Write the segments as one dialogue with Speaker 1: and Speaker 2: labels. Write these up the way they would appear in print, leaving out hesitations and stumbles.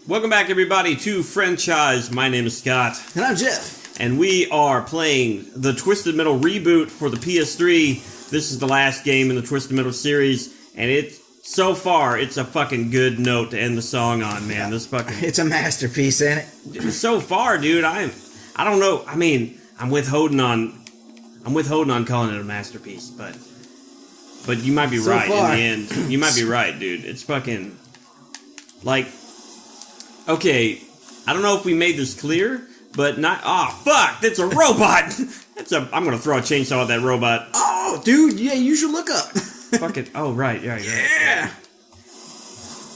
Speaker 1: Welcome back, everybody, to Franchise. My name is Scott.
Speaker 2: And I'm Jeff.
Speaker 1: And we are playing the Twisted Metal Reboot for the PS3. This is the last game in the Twisted Metal series, and so far, it's a fucking good note to end the song on, man. This fucking...
Speaker 2: It's a masterpiece, ain't it?
Speaker 1: So far, dude, I don't know. I mean, I'm withholding on calling it a masterpiece, but you might be right in the end. You might be right, dude. It's fucking... Like... Okay, I don't know if we made this clear, but not... Oh, fuck! That's a robot! I'm gonna throw a chainsaw at that robot.
Speaker 2: Oh, dude, yeah, you should look up.
Speaker 1: Fucking... Oh, right.
Speaker 2: Yeah.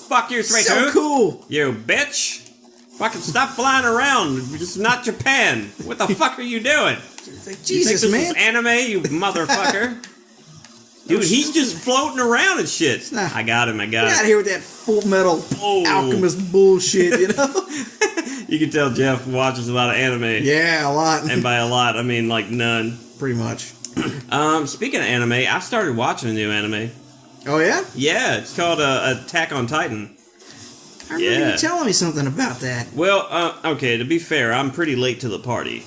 Speaker 1: Fuck you, straight
Speaker 2: So cool.
Speaker 1: You bitch! Fucking stop flying around. This is not Japan. What the fuck are you doing?
Speaker 2: Like, Jesus,
Speaker 1: you think this
Speaker 2: man.
Speaker 1: is anime, you motherfucker? Dude, he's just floating around and shit. I got him.
Speaker 2: Get out of here with that Full Metal Alchemist bullshit, you know?
Speaker 1: You can tell Jeff watches a lot of anime.
Speaker 2: Yeah, a lot.
Speaker 1: And by a lot, I mean like none.
Speaker 2: Pretty much.
Speaker 1: Speaking of anime, I started watching a new anime.
Speaker 2: Oh, yeah?
Speaker 1: Yeah, it's called Attack on Titan.
Speaker 2: I remember you telling me something about that.
Speaker 1: Well, okay, to be fair, I'm pretty late to the party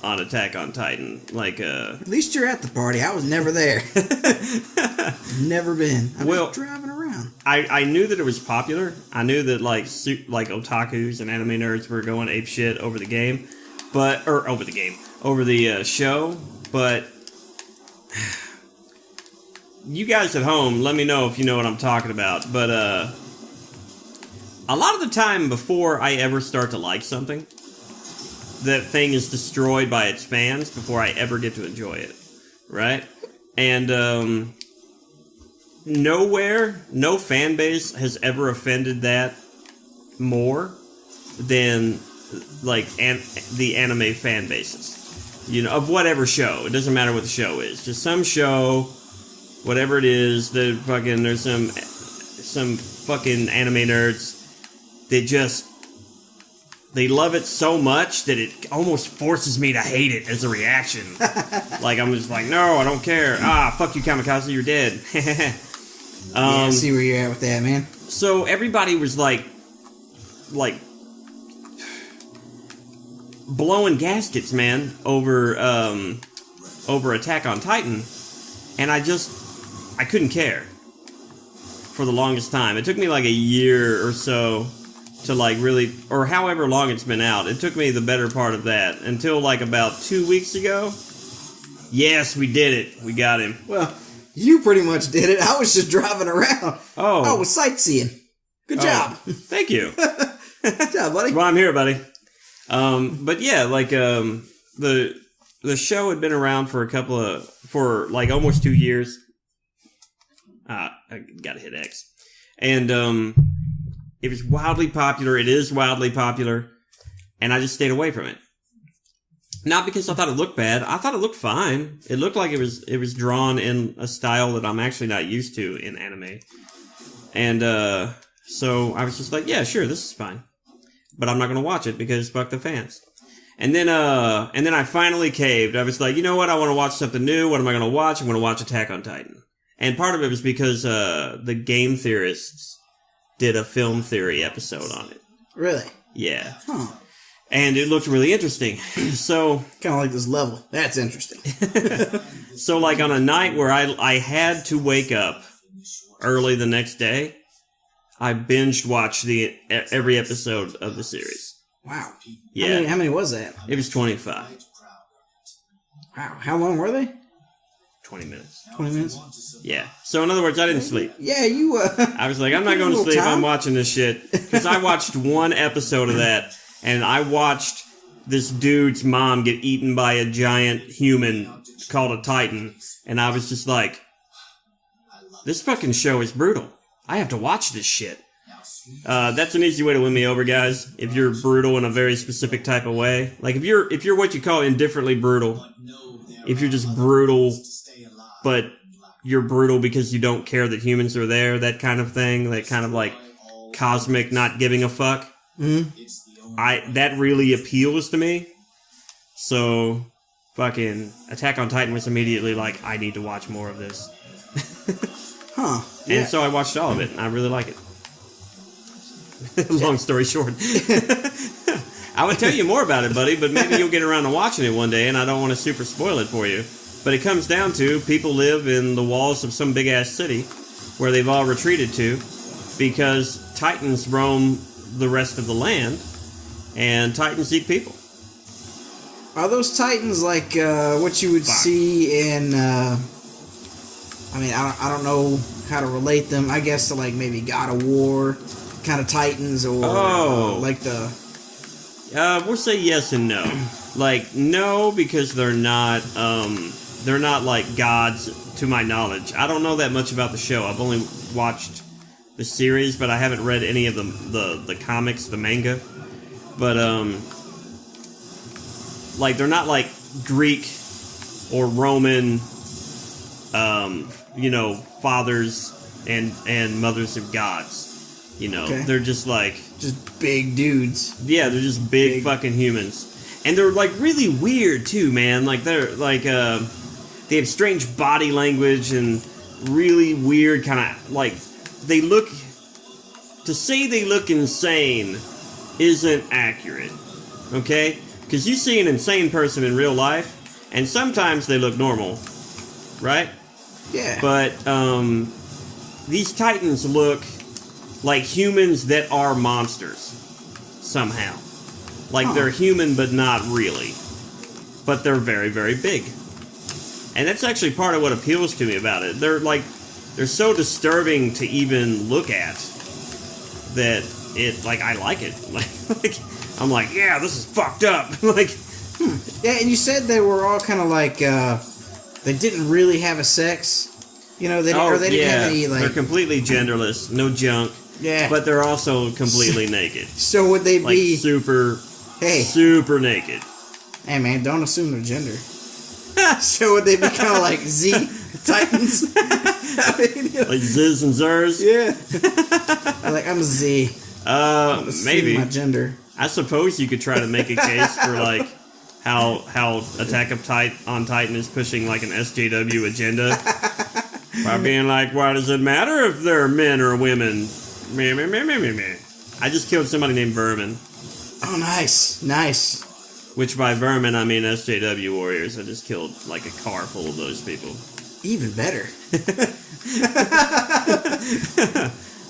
Speaker 1: on Attack on Titan. Like,
Speaker 2: At least you're at the party. I was never there. Never been. I was driving around.
Speaker 1: I knew that it was popular. I knew that, like otakus and anime nerds were going apeshit over the game. Over the show. But... You guys at home, let me know if you know what I'm talking about. But, a lot of the time before I ever start to like something, that thing is destroyed by its fans before I ever get to enjoy it, right? And no fan base has ever offended that more than like the anime fan bases, you know, of whatever show. It doesn't matter what the show is, just some show, whatever it is. There's some fucking anime nerds. They love it so much that it almost forces me to hate it as a reaction. Like, I'm just like, no, I don't care. Fuck you, Kamikaze, you're dead.
Speaker 2: Yeah, I see where you're at with that, man.
Speaker 1: So everybody was like blowing gaskets, man, over Attack on Titan. And I couldn't care for the longest time. It took me like a year or so to like really, or however long it's been out. It took me the better part of that until like about 2 weeks ago. Yes, we did it. We got him.
Speaker 2: Well, you pretty much did it. I was just driving around.
Speaker 1: Oh.
Speaker 2: I was sightseeing. Good job.
Speaker 1: Thank you.
Speaker 2: Good job, buddy.
Speaker 1: That's why I'm here, buddy. But yeah, like, the show had been around for like almost 2 years. I gotta hit X. And, it was wildly popular. It is wildly popular. And I just stayed away from it. Not because I thought it looked bad. I thought it looked fine. It looked like it was drawn in a style that I'm actually not used to in anime. And, so I was just like, yeah, sure, this is fine. But I'm not gonna watch it because fuck the fans. And then I finally caved. I was like, you know what? I want to watch something new. What am I gonna watch? I'm gonna watch Attack on Titan. And part of it was because, the game theorists did a film theory episode on it.
Speaker 2: Really?
Speaker 1: Yeah.
Speaker 2: Huh.
Speaker 1: And it looked really interesting. So...
Speaker 2: Kind of like this level. That's interesting.
Speaker 1: So, like, on a night where I had to wake up early the next day, I binged watched every episode of the series.
Speaker 2: Wow.
Speaker 1: Yeah.
Speaker 2: How many was that?
Speaker 1: It was 25.
Speaker 2: Wow. How long were they?
Speaker 1: 20 minutes.
Speaker 2: 20 minutes?
Speaker 1: Yeah. So, in other words, I didn't sleep.
Speaker 2: Yeah, you,
Speaker 1: I was like, I'm not going to sleep. I'm watching this shit. Because I watched one episode of that, and I watched this dude's mom get eaten by a giant human called a Titan. And I was just like, this fucking show is brutal. I have to watch this shit. That's an easy way to win me over, guys. If you're brutal in a very specific type of way. Like, if you're what you call indifferently brutal. If you're just brutal, but you're brutal because you don't care that humans are there, that kind of thing, that kind of like cosmic not giving a fuck. Mm-hmm. That really appeals to me. So, fucking Attack on Titan was immediately like, I need to watch more of this.
Speaker 2: Huh.
Speaker 1: And so I watched all of it, and I really like it. Long story short. I would tell you more about it, buddy, but maybe you'll get around to watching it one day, and I don't want to super spoil it for you. But it comes down to people live in the walls of some big-ass city where they've all retreated to because Titans roam the rest of the land, and Titans eat people.
Speaker 2: Are those Titans like what you would see in... I don't know how to relate them. I guess to like maybe God of War kind of Titans or like the...
Speaker 1: we'll say yes and no. Like, no, because they're not like gods to my knowledge. I don't know that much about the show. I've only watched the series, but I haven't read any of the comics, the manga. But, like, they're not like Greek or Roman, fathers and mothers of gods. Okay. They're just like...
Speaker 2: Just big dudes.
Speaker 1: Yeah, they're just big fucking humans. And they're, like, really weird, too, man. Like, they're, like, they have strange body language and really weird kind of, like, they look... To say they look insane isn't accurate, okay? Because you see an insane person in real life, and sometimes they look normal, right?
Speaker 2: Yeah.
Speaker 1: But, these Titans look like humans that are monsters, somehow. Like, they're human, but not really. But they're very, very big. And that's actually part of what appeals to me about it. They're so disturbing to even look at that I like it. Like I'm like, yeah, this is fucked up.
Speaker 2: Yeah, and you said they were all kind of like, they didn't really have a sex. They didn't have any, like...
Speaker 1: They're completely genderless, no junk.
Speaker 2: Yeah.
Speaker 1: But they're also completely naked.
Speaker 2: So would they be...
Speaker 1: super naked.
Speaker 2: Hey, man, don't assume their gender. So would they be kind of like Z Titans?
Speaker 1: Like Ziz and Zers?
Speaker 2: Yeah. Like, I'm a Z.
Speaker 1: Maybe.
Speaker 2: My gender.
Speaker 1: I suppose you could try to make a case for, like, how Attack on Titan is pushing, like, an SJW agenda. By being like, why does it matter if they're men or women? Meh. I just killed somebody named Vermin.
Speaker 2: Oh, nice.
Speaker 1: Which by vermin, I mean SJW warriors. I just killed, like, a car full of those people.
Speaker 2: Even better.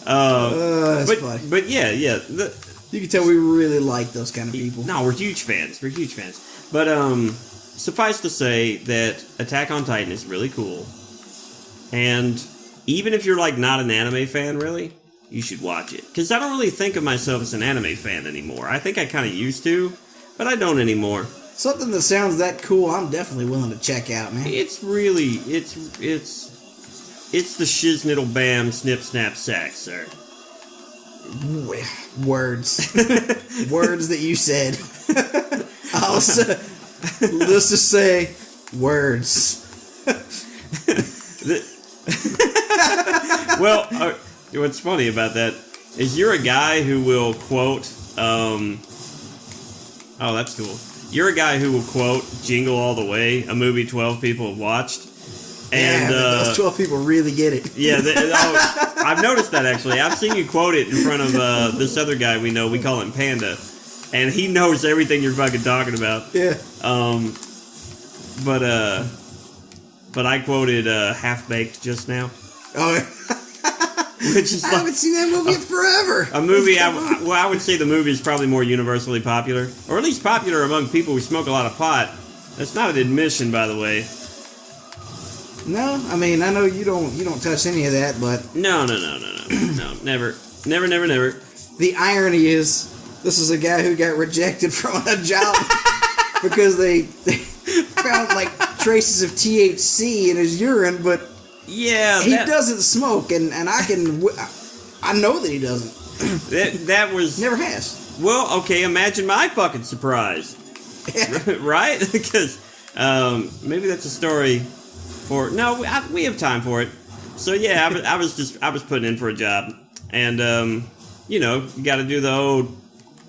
Speaker 1: That's funny. But yeah.
Speaker 2: You can tell we really like those kind of people.
Speaker 1: No, we're huge fans. But, suffice to say that Attack on Titan is really cool. And even if you're, like, not an anime fan, really, you should watch it. Because I don't really think of myself as an anime fan anymore. I think I kind of used to, but I don't anymore.
Speaker 2: Something that sounds that cool, I'm definitely willing to check out, man.
Speaker 1: It's really, it's the shiznittle bam snip snap sack, sir.
Speaker 2: Words. Words that you said. Let's just say words.
Speaker 1: Well, what's funny about that is you're a guy who will quote, oh, that's cool. You're a guy who will quote Jingle All the Way, a movie 12 people have watched. And
Speaker 2: those 12 people really get it.
Speaker 1: Yeah, I've noticed that, actually. I've seen you quote it in front of this other guy we know. We call him Panda. And he knows everything you're fucking talking about.
Speaker 2: Yeah.
Speaker 1: But I quoted Half-Baked just now.
Speaker 2: Oh,
Speaker 1: which is
Speaker 2: I haven't seen that movie in forever.
Speaker 1: A movie, I would say the movie is probably more universally popular. Or at least popular among people who smoke a lot of pot. That's not an admission, by the way.
Speaker 2: No, I mean, I know you don't touch any of that, but...
Speaker 1: No, never.
Speaker 2: The irony is, this is a guy who got rejected from a job because they found, like, traces of THC in his urine, but...
Speaker 1: Yeah,
Speaker 2: he doesn't smoke, and I know that he doesn't.
Speaker 1: That was...
Speaker 2: Never has.
Speaker 1: Well, okay, imagine my fucking surprise. Right? Because maybe that's a story for... No, we have time for it. So, yeah, I was putting in for a job. And, you gotta do the old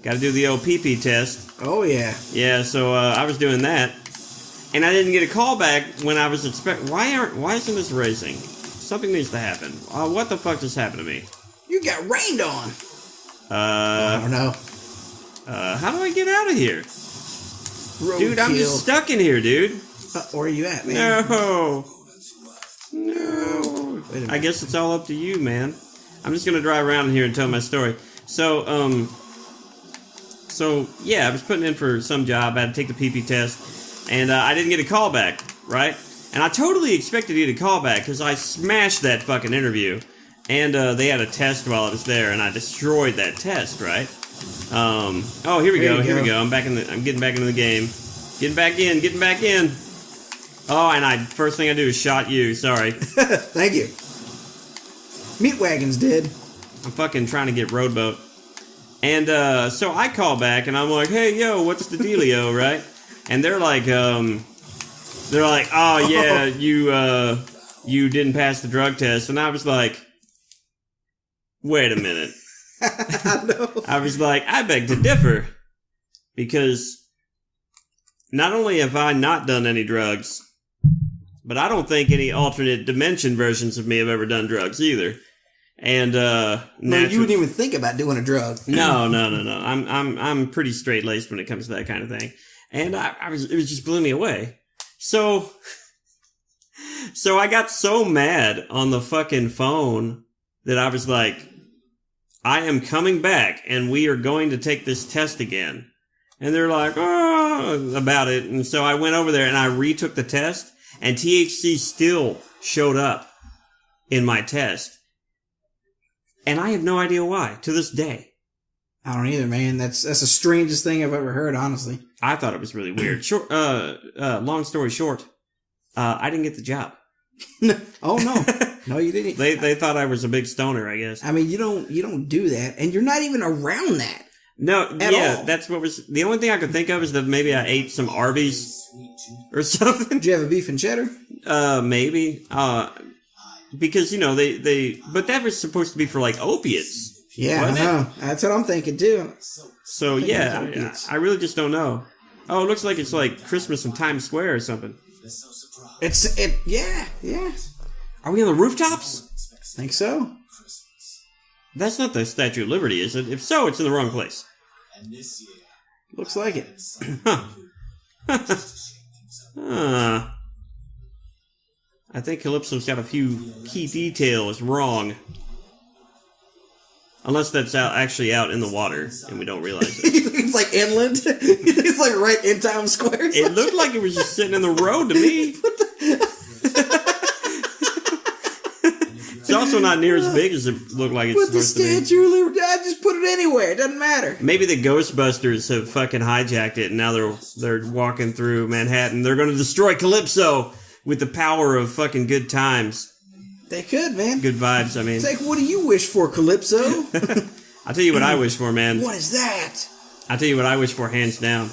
Speaker 1: PP test.
Speaker 2: Oh, yeah.
Speaker 1: Yeah, so I was doing that. And I didn't get a call back when I was expecting... Why isn't this racing? Something needs to happen. What the fuck just happened to me?
Speaker 2: You got rained on. I don't know.
Speaker 1: How do I get out of here? Dude, I'm just stuck in here, dude.
Speaker 2: Where are you at, man?
Speaker 1: No. I guess it's all up to you, man. I'm just gonna drive around in here and tell my story. So yeah, I was putting in for some job. I had to take the PP test, and I didn't get a call back, right? And I totally expected to get a call back because I smashed that fucking interview. And they had a test while I was there, and I destroyed that test, right? Oh, here we go. I'm getting back into the game. Getting back in. Oh, and first thing I do is shot you. Sorry.
Speaker 2: Thank you. Meat Wagon's dead.
Speaker 1: I'm fucking trying to get Roadboat. And so I call back, and I'm like, hey, yo, what's the dealio, right? And they're like, oh, yeah, you didn't pass the drug test. And I was like, wait a minute. I was like, I beg to differ. Because not only have I not done any drugs, but I don't think any alternate dimension versions of me have ever done drugs either. And
Speaker 2: no, you wouldn't even think about doing a drug.
Speaker 1: No. I'm pretty straight laced when it comes to that kind of thing. And it was just blew me away. So I got so mad on the fucking phone that I was like, I am coming back and we are going to take this test again. And they're like, oh, about it. And so I went over there and I retook the test, and THC still showed up in my test. And I have no idea why, to this day.
Speaker 2: I don't either, man. That's the strangest thing I've ever heard, honestly.
Speaker 1: I thought it was really weird. Long story short, I didn't get the job.
Speaker 2: Oh, no. No, you didn't.
Speaker 1: They thought I was a big stoner, I guess.
Speaker 2: I mean, you don't do that, and you're not even around that.
Speaker 1: No, yeah,
Speaker 2: all.
Speaker 1: That's what was... The only thing I could think of is that maybe I ate some Arby's or something.
Speaker 2: Did you have a beef and cheddar?
Speaker 1: Maybe. Because, they... But that was supposed to be for, like, opiates.
Speaker 2: Yeah, I know. That's what I'm thinking, too.
Speaker 1: So, yeah, I really just don't know. Oh, it looks like it's, like, Christmas in Times Square or something.
Speaker 2: Yeah.
Speaker 1: Are we on the rooftops?
Speaker 2: Think so.
Speaker 1: That's not the Statue of Liberty, is it? If so, it's in the wrong place.
Speaker 2: Looks like it.
Speaker 1: I think Calypso's got a few key details wrong. Unless that's actually out in the water, and we don't realize it.
Speaker 2: It's like inland. It's like right in Times Square.
Speaker 1: It looked like it was just sitting in the road to me. It's also not near as big as it looked like it's supposed to be.
Speaker 2: Put the Statue of Liberty. I just put it anywhere. It doesn't matter.
Speaker 1: Maybe the Ghostbusters have fucking hijacked it, and now they're walking through Manhattan. They're going to destroy Calypso with the power of fucking good times.
Speaker 2: They could, man.
Speaker 1: Good vibes, I mean.
Speaker 2: It's like, what do you wish for, Calypso?
Speaker 1: I'll tell you what I wish for, man.
Speaker 2: What is that?
Speaker 1: I'll tell you what I wish for, hands down.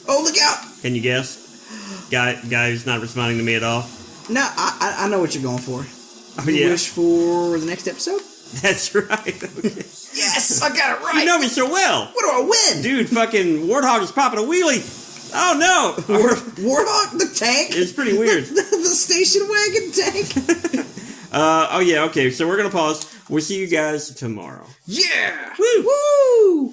Speaker 2: Oh, look out!
Speaker 1: Can you guess? Guy who's not responding to me at all.
Speaker 2: No, I know what you're going for.
Speaker 1: Oh,
Speaker 2: you wish for the next episode?
Speaker 1: That's right. Okay.
Speaker 2: Yes, I got it right.
Speaker 1: You know me so well.
Speaker 2: What do I win?
Speaker 1: Dude, fucking Warthog is popping a wheelie. Oh, no.
Speaker 2: Warthog, the tank?
Speaker 1: It's pretty weird.
Speaker 2: The station wagon tank?
Speaker 1: Oh, yeah, okay. So we're going to pause. We'll see you guys tomorrow.
Speaker 2: Yeah.
Speaker 1: Woo.
Speaker 2: Woo.